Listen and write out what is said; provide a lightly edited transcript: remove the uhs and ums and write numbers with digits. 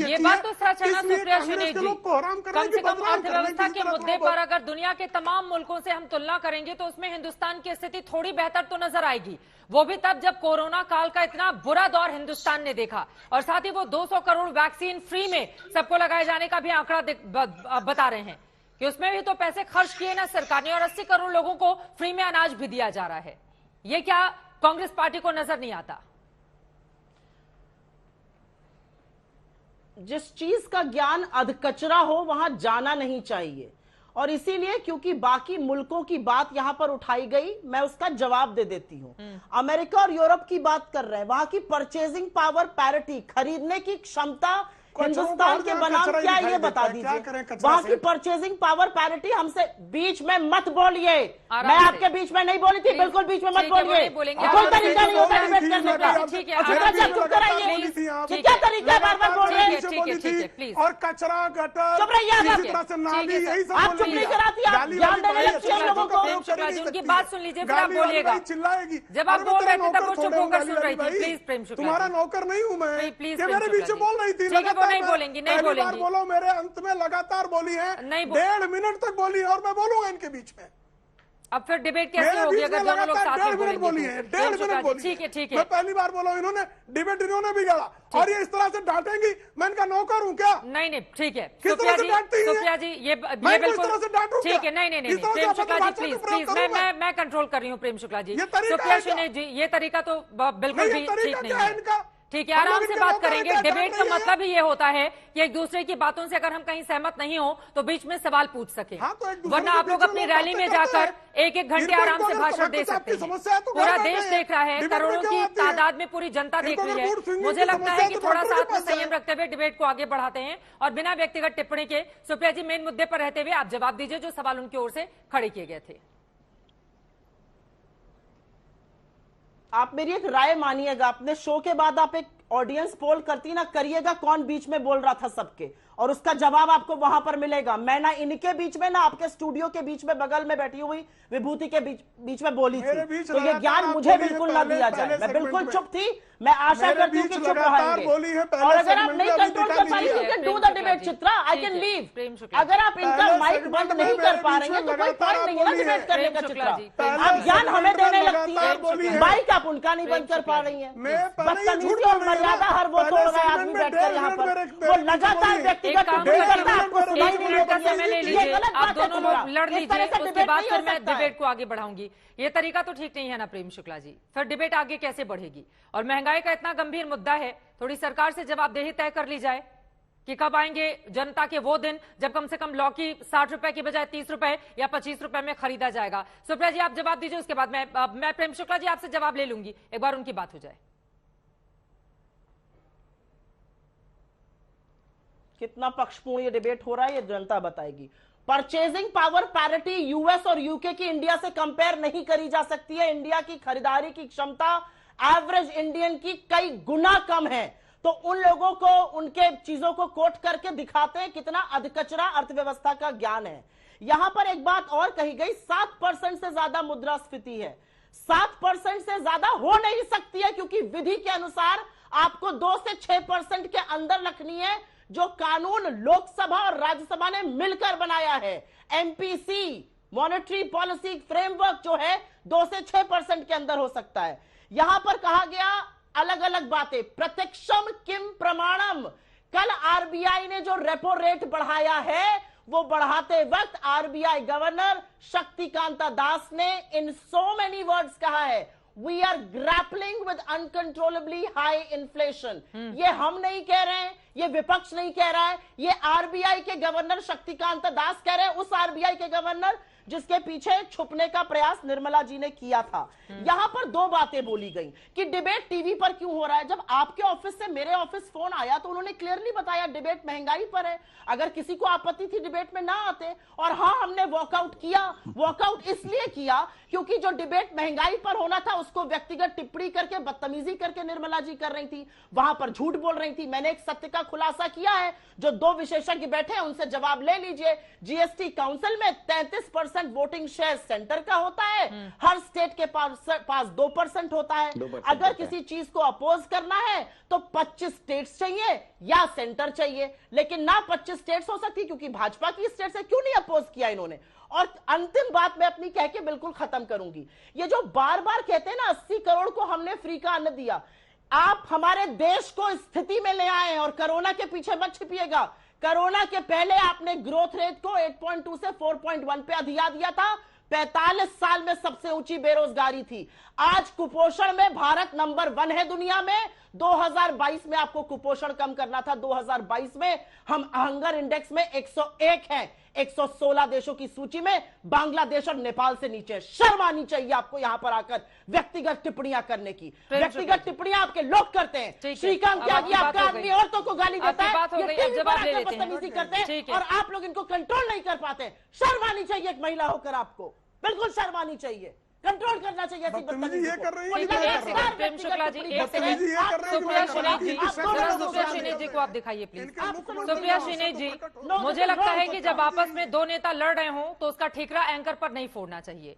ये देती बात तो सच है ना इसलिए सुप्रिया कांग्रेस सुनील के जी, लोग को हराम करने कम की से कम बदनाम करने की अर्थव्यवस्था जिस के तरह मुद्दे थोड़ा पर अगर दुनिया के तमाम मुल्कों से हम तुलना करेंगे तो उसमें हिंदुस्तान की स्थिति थोड़ी बेहतर तो नजर आएगी, वो भी तब जब कोरोना काल का इतना बुरा दौर हिंदुस्तान ने देखा और साथ ही वो 200 करोड़ वैक्सीन फ्री में सबको लगाए जाने का भी आंकड़ा बता रहे हैं कि उसमें भी तो पैसे खर्च किए ना सरकार ने और 80 करोड़ लोगों को फ्री में अनाज भी दिया जा रहा है। ये क्या कांग्रेस पार्टी को नजर नहीं आता? जिस चीज का ज्ञान अधकचरा हो वहां जाना नहीं चाहिए, और इसीलिए क्योंकि बाकी मुल्कों की बात यहां पर उठाई गई, मैं उसका जवाब दे देती हूं। अमेरिका और यूरोप की बात कर रहे हैं, वहां की परचेजिंग पावर पैरिटी, खरीदने की क्षमता हिंदुस्तान के बनाम क्या है ये बता दीजिए। वहां की परचेजिंग पावर पैरिटी हमसे बीच में मत बोलिए, मैं आपके बीच में नहीं बोली थी, बिल्कुल बीच में मत बोलिए, कोई तरीका नहीं होता डिबेट करने का। चुप कराइए, क्या तरीका है, बार बार बोल रहे हैं और कचरा गटर चुप रहिए, यही सब आप चुप नहीं कराती, आप ज्ञान देने लगती है लोगों को। उनकी बात सुन लीजिए, फिर आप बोलिएगा। चिल्लाएगी जब आप बोल रहे थे तब वो चुप होकर सुन रही थी। प्लीज प्रेम शुक्ला, तुम्हारा नौकर नहीं हूं मैं, प्लीज मेरे बीच में बोल रही थी। नहीं बोलेंगी, नहीं बोलेंगी, बोलो, मेरे अंत में लगातार बोली है, 1.5 मिनट तक बोली है और मैं बोलूंगा इनके बीच में। अब फिर डिबेट कैसे होगी अगर दोनों लोग साथ में बोलेंगे? बोली है, 1.5 मिनट बोली। ठीक है, ठीक है। मैं पहली बार बोला, इन्होंने डिबेट इन्होंने बिगाड़ा और ये इस तरह से डांटेंगी, मैं इनका नौकर हूं क्या? नहीं ठीक है सुप्रिया जी, ये बिल्कुल ठीक है। नहीं प्रेम शुक्ला जी प्लीज, मैं कंट्रोल कर रही हूँ। प्रेम शुक्ला जी, सुप्रिया सुनील जी, ये तरीका तो बिल्कुल भी ठीक नहीं है। ठीक है, आराम से बात करेंगे। डिबेट का मतलब ही ये होता है कि एक दूसरे की बातों से अगर हम कहीं सहमत नहीं हो तो बीच में सवाल पूछ सके, वरना आप लोग अपनी रैली में जाकर एक घंटे आराम से भाषण दे सकते हैं। पूरा देश देख रहा है, करोड़ों की तादाद में पूरी जनता देख रही है। मुझे लगता है कि थोड़ा सा आत्मसंयम रखते हुए डिबेट को आगे बढ़ाते हैं और बिना व्यक्तिगत टिप्पणी के सुप्रिया जी मेन मुद्दे पर रहते हुए आप जवाब दीजिए जो सवाल उनकी ओर से खड़े किए गए थे। आप मेरी एक राय मानिएगा, अपने शो के बाद आप एक ऑडियंस पोल करती ना करिएगा, कौन बीच में बोल रहा था सबके, और उसका जवाब आपको वहां पर मिलेगा। मैं ना इनके बीच में ना आपके स्टूडियो के बीच में बगल में बैठी हुई विभूति के बीच में बोली थी, तो ये ज्ञान मुझे बिल्कुल ना दिया जाए। मैं बिल्कुल चुप थी, मैं आशा करती हूँ कि चुप रहेंगे। और अगर आप नहीं कंट्रोल कर पा रही, you can do the debate Chitra, I can leave. अगर आप इनका माइक बंद नहीं कर पा रहे हैं तो कोई पॉइंट नहीं है ना डिबेट करने का। चित्रा, आप ज्ञान हमें देने लगती है, माइक आप उनका नहीं बंद कर पा रही है। बदतमीजी और मर्यादा हर वो तोड़ रहा है आदमी बैठकर यहाँ पर, वो लगातार व्यक्तिगत आपको सुनाई नहीं देता। समय ले लीजिए, आप दोनों लोग लड़ लीजिए, उसके बाद फिर मैं डिबेट को आगे बढ़ाऊंगी। ये तरीका तो ठीक नहीं है ना प्रेम शुक्ला जी, फिर डिबेट आगे कैसे बढ़ेगी? और महंगाई का इतना गंभीर मुद्दा है, थोड़ी सरकार से जवाबदेही तय कर ली जाए कि कब आएंगे जनता के वो दिन जब कम से कम लौकी 60 रुपए की बजाय 30 रुपए या 25 रुपए में खरीदा जाएगा। सुप्रिया जी आप जवाब दीजिए, उसके बाद मैं प्रेम शुक्ला जी आपसे जवाब ले लूंगी, एक बार उनकी बात हो जाए। कितना पक्षपूर्ण ये डिबेट हो रहा है ये जनता बताएगी। परचेजिंग पावर पैरिटी यूएस और यूके की इंडिया से कंपेयर नहीं करी जा सकती है। इंडिया की खरीदारी की क्षमता एवरेज इंडियन की कई गुना कम है, तो उन लोगों को उनके चीजों को कोट करके दिखाते हैं कितना अधकचरा अर्थव्यवस्था का ज्ञान है। यहां पर एक बात और कही गई, 7% से ज्यादा मुद्रास्फीति है। 7% से ज्यादा हो नहीं सकती है क्योंकि विधि के अनुसार आपको 2 से 6% के अंदर रखनी है, जो कानून लोकसभा और राज्यसभा ने मिलकर बनाया है। एमपीसी मॉनेटरी पॉलिसी फ्रेमवर्क जो है 2 से 6% के अंदर हो सकता है। यहां पर कहा गया अलग अलग बातें, प्रत्यक्षम किम प्रमाणम। कल आरबीआई ने जो रेपो रेट बढ़ाया है वो बढ़ाते वक्त आरबीआई गवर्नर शक्तिकांता दास ने इन सो मेनी वर्ड्स कहा है, we are grappling with uncontrollably high inflation. ये हम नहीं कह रहे हैं, ये विपक्ष नहीं कह रहा है, ये आरबीआई के गवर्नर शक्तिकांता दास कह रहे हैं, उस आरबीआई के गवर्नर जिसके पीछे छुपने का प्रयास निर्मला जी ने किया था। यहां पर 2 बातें बोली गई कि डिबेट टीवी पर क्यों हो रहा है। जब आपके ऑफिस से मेरे ऑफिस फोन आया तो उन्होंने क्लियरली बताया डिबेट महंगाई पर है, अगर किसी को आपत्ति थी डिबेट में ना आते। और हां, हमने वॉकआउट किया। वॉकआउट इसलिए किया क्योंकि जो डिबेट महंगाई पर होना था उसको व्यक्तिगत टिप्पणी करके बदतमीजी करके निर्मला जी कर रही थी, वहां पर झूठ बोल रही थी। मैंने एक सत्य का खुलासा किया है, जो 2 विशेषज्ञ बैठे हैं उनसे जवाब ले लीजिए। जीएसटी काउंसिल में 33% 50% वोटिंग शेयर सेंटर का होता है, हर स्टेट के पास 2% होता है। 2% अगर होता है। किसी चीज को अपोज करना है तो 25 स्टेट्स चाहिए या सेंटर चाहिए, लेकिन ना 25 स्टेट्स हो सकती, क्योंकि भाजपा की स्टेट से क्यों नहीं अपोज किया इन्होंने। और अंतिम बात मैं अपनी कह के बिल्कुल खत्म करूंगी, ये जो बार बार कहते हैं ना 80 करोड़ को हमने फ्री का अन्न दिया, आप हमारे देश को इस स्थिति में ले आए और कोरोना के पीछे मत छिपिएगा। कोरोना के पहले आपने ग्रोथ रेट को 8.2 से 4.1 पे अधिया दिया था, 45 साल में सबसे ऊंची बेरोजगारी थी। आज कुपोषण में भारत नंबर 1 है दुनिया में। 2022 में आपको कुपोषण कम करना था, 2022 में हम हंगर इंडेक्स में 101 हैं, 116 देशों की सूची में बांग्लादेश और नेपाल से नीचे। शर्म आनी चाहिए आपको यहां पर आकर व्यक्तिगत टिप्पणियां करने की। व्यक्तिगत टिप्पणियां आपके लोग करते हैं। श्रीकांत त्यागी आपका आदमी औरतों को गाली देता है, ये टीवी पर आकर बदतमीजी करते हैं और आप लोग इनको कंट्रोल नहीं कर पाते। शर्म आनी चाहिए एक महिला होकर आपको, बिल्कुल शर्म आनी चाहिए, कंट्रोल करना चाहिए ऐसी बदतमीजी ये कर रही है। प्रेम शुक्ला जी, एक सेकंड। सुप्रिया श्रीनेश जी, सुप्रिया श्रीनेश जी को आप दिखाइए प्लीज। सुप्रिया श्रीनेश जी, मुझे लगता है कि जब आपस में दो नेता लड़ रहे हों तो उसका ठीकरा एंकर पर नहीं फोड़ना चाहिए।